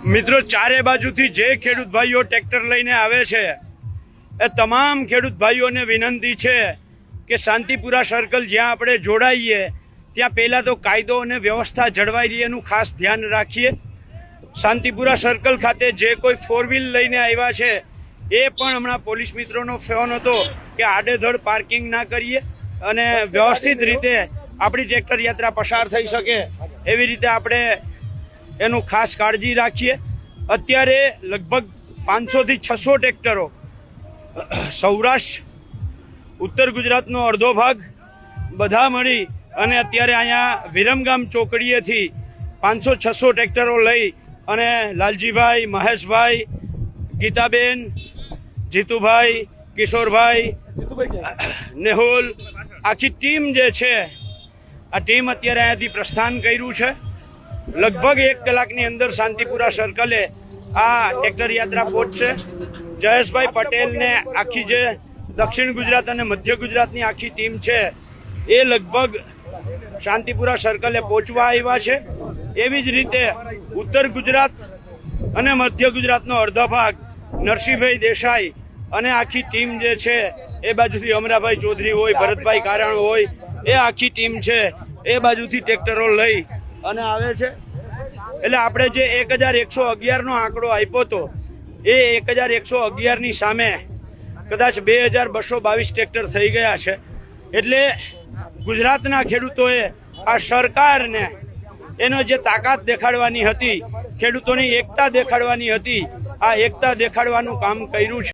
મિત્રો ચારે બાજુથી જે ખેડૂત ભાઈઓ ટ્રેક્ટર લઈને આવે છે એ તમામ ખેડૂત ભાઈઓને વિનંતી છે કે શાંતિપુરા સર્કલ જ્યાં આપણે જોડાઈએ ત્યાં પહેલાં તો કાયદો અને વ્યવસ્થા જળવાઈ રહે એનું ખાસ ધ્યાન રાખીએ। શાંતિપુરા સર્કલ ખાતે જે કોઈ ફોર વ્હીલ લઈને આવ્યા છે એ પણ હમણાં પોલીસ મિત્રોનો ફોન હતો કે આડેધડ પાર્કિંગ ના કરીએ અને વ્યવસ્થિત રીતે આપણી ટ્રેક્ટર યાત્રા પસાર થઈ શકે એવી રીતે આપણે એનું ખાસ કાળજી રાખીએ। અત્યારે લગભગ 500 થી 600 ટ્રેક્ટરો સૌરાષ્ટ્ર ઉત્તર ગુજરાતનો અડધો ભાગ બધા મળી અને અત્યારે અહીંયા વિરમગામ ચોકડીએથી 500-600 ટ્રેક્ટરો લઈ અને લાલજીભાઈ, મહેશભાઈ, ગીતાબેન, જીતુભાઈ, કિશોરભાઈ, નેહુલ, આખી ટીમ જે છે આ ટીમ અત્યારે અહીંયાથી પ્રસ્થાન કર્યું છે। લગભગ 1 કલાકની અંદર શાંતિપુરા સર્કલે આ ટ્રેક્ટર યાત્રા પહોંચશે। જયેશભાઈ પટેલને આખી જે દક્ષિણ ગુજરાત અને મધ્ય ગુજરાતની આખી ટીમ છે એ લગભગ શાંતિપુરા સર્કલે પહોંચવા આવ્યા છે। એવી જ રીતે ઉત્તર ગુજરાત અને મધ્ય ગુજરાતનો અડધો ભાગ નરસિંહભાઈ દેસાઈ અને આખી ટીમ જે છે એ બાજુથી અમરાભાઈ ચૌધરી હોય, ભરતભાઈ કારાણ હોય, એ આખી ટીમ છે એ બાજુથી ટ્રેક્ટરો લઈ અને આવે છે। એટલે આપણે જે 1111નો આંકડો આપ્યો હતો એ 1111ની સામે કદાચ 2222 ટ્રેક્ટર થઈ ગયા છે। એટલે ગુજરાતના ખેડૂતોએ આ સરકારને એનો જે તાકાત દેખાડવાની હતી, ખેડૂતોની એકતા દેખાડવાની હતી, આ એકતા દેખાડવાનું કામ કર્યું છે।